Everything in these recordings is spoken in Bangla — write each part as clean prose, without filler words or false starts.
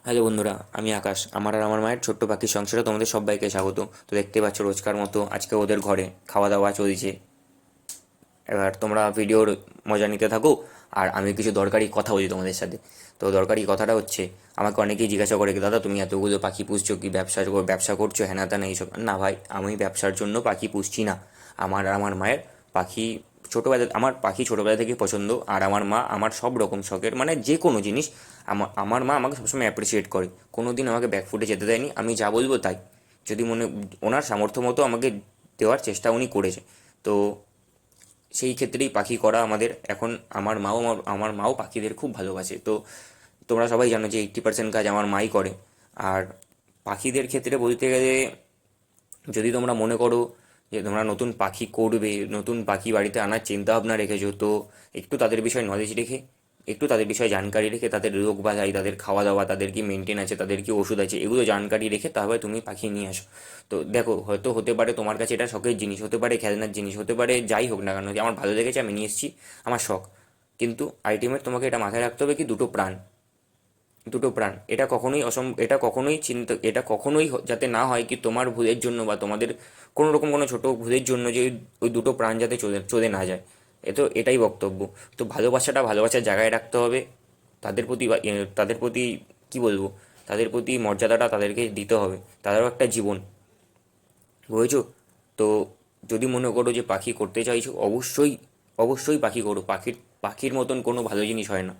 হ্যালো বন্ধুরা, আমি আকাশ। আমার আর আমার মায়ের ছোট্ট পাখির সংসারে তোমাদের সবাইকে স্বাগত। তো দেখতে পাচ্ছ রোজকার মতো আজকে ওদের ঘরে খাওয়া দাওয়া চলছে। এবার তোমরা ভিডিওর মজা নিতে থাকো, আর আমি কিছু দরকারি কথা বলি তোমাদের সাথে। তো দরকারি কথাটা হচ্ছে, আমাকে অনেকেই জিজ্ঞাসা করে, দাদা তুমি এতগুলো পাখি পুষছো, কি ব্যবসা করছো, হ্যানা ত্যানা এইসব? না ভাই, আমি ব্যবসার জন্য পাখি পুষছি না। আমার আর আমার মায়ের পাখি আমার পাখি ছোটোবেলা থেকে পছন্দ। আর আমার মা আমার সব রকম শখের, মানে যে কোনো জিনিস, আমার মা আমাকে সবসময় অ্যাপ্রিসিয়েট করে। কোনো দিন আমাকে ব্যাকফুটে যেতে দেয়নি, আমি যা বলবো তাই। যদি ওনার সামর্থ্য মতো আমাকে দেওয়ার চেষ্টা উনি করেছে। তো সেই ক্ষেত্রেই পাখি করা আমাদের এখন। আমার মাও পাখিদের খুব ভালোবাসে। তো তোমরা সবাই জানো যে 80% কাজ আমার মাই করে। আর পাখিদের ক্ষেত্রে বলতে গেলে, যদি তোমরা মনে করো যে তোমরা নতুন পাখি করবে, নতুন পাখি বাড়িতে আনার চিন্তা ভাবনা রেখেছো, তো একটু তাদের বিষয়ে নলেজ রেখে, একটু তাদের বিষয়ে জানকারি রেখে, তাদের রোগ বালাই, তাদের খাওয়া দাওয়া, তাদের কি মেনটেন আছে, তাদের কি ওষুধ আছে, এগুলো জানকারি রেখে তারপরে তুমি পাখি নিয়ে আসো। তো দেখো, হয়তো হতে পারে তোমার কাছে এটা শখের জিনিস, হতে পারে খেলনার জিনিস, হতে পারে যাই হোক না কেন, যে আমার ভালো লেগেছে আমি নিয়ে এসেছি, আমার শখ। কিন্তু আলটিমেট তোমাকে এটা মাথায় রাখতে হবে কি, দুটো প্রাণ। দুটো প্রাণ, এটা কখনোই যাতে না হয় কি তোমার ভুলের জন্য বা তোমাদের কোনো রকম কোনো ছোটো ভুলের জন্য যে ওই দুটো প্রাণ যাতে চলে চলে না যায়। এটাই বক্তব্য। তো ভালোবাসার জায়গায় রাখতে হবে। তাদের প্রতি কী বলবো, তাদের প্রতি মর্যাদাটা তাদেরকে দিতে হবে। তাদেরও একটা জীবন, বুঝেছো? তো যদি মনে করো যে পাখি করতে চাইছো, অবশ্যই অবশ্যই পাখি করো। পাখির মতন কোনো ভালো জিনিস হয় না।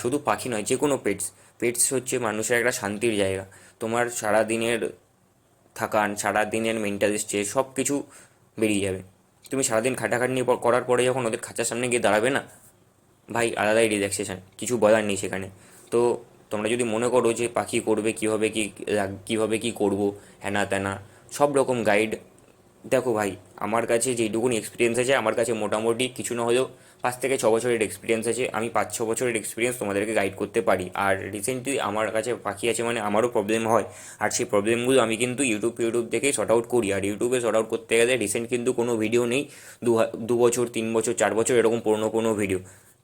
শুধু পাখি নয়, যে কোনো পেটস। পেটস হচ্ছে মানুষের একটা শান্তির জায়গা। তোমার সারা দিনের মেন্টাল স্ট্রেস সব কিছু বেরিয়ে যাবে। তুমি সারাদিন খাটাখাটনি করার পরে যখন ওদের খাঁচার সামনে গিয়ে দাঁড়াবে না, ভাই, আলাদাই রিল্যাক্সেশন, কিছু বলার নেই সেখানে। তো তোমরা যদি মনে করো যে পাখি করবে, কীভাবে কী করবো, হ্যানা ত্যানা, সব রকম গাইড। দেখো ভাই, আমার কাছে যেইটুকুনি এক্সপিরিয়েন্স আছে, আমার কাছে মোটামুটি কিছু না হলেও 5 থেকে 6 বছরের এক্সপিরিয়েন্স আছে। আমি 5-6 বছরের এক্সপিরিয়েন্স তোমাদেরকে গাইড করতে পারি। আর রিসেন্টলি আমার কাছে পাখি আছে, মানে আমারও প্রবলেম হয়। আর সেই প্রবলেমগুলো আমি কিন্তু ইউটিউব থেকেই সর্ট আউট করি। আর ইউটিউবে সর্ট আউট করতে গেলে রিসেন্ট কিন্তু কোনো ভিডিও নেই। 2 বছর, 3 বছর, 4 বছর এরকম পুরনো কোনো ভিডিও।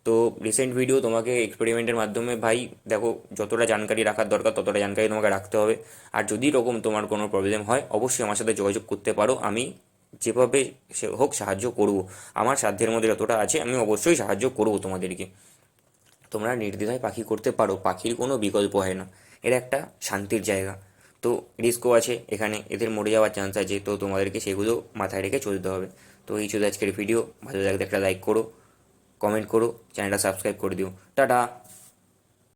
তো রিসেন্ট ভিডিও তোমাকে এক্সপেরিমেন্টের মাধ্যমে, ভাই দেখো, যতটা জানকারি রাখার দরকার ততটা জানকারি তোমাকে রাখতে হবে। আর যদি এরকম তোমার কোনো প্রবলেম হয়, অবশ্যই আমার সাথে যোগাযোগ করতে পারো। আমি যেভাবে সে হোক সাহায্য করব। আমার সাধ্যের মধ্যে যতটা আছে আমি অবশ্যই সাহায্য করব তোমাদেরকে। তোমরা নির্দ্বিধায় পাখি করতে পারো, পাখির কোনো বিকল্প হয় না। এর একটা শান্তির জায়গা। তো রিস্কও আছে এখানে, এদের মরে যাওয়ার চান্স আছে। তো তোমাদেরকে সেগুলো মাথায় রেখে চলতে হবে। তো এই ছিল আজকের ভিডিও। ভালো লাগলে একটা লাইক করো, কমেন্ট করো, চ্যানেলটা সাবস্ক্রাইব করে দিও। টাটা।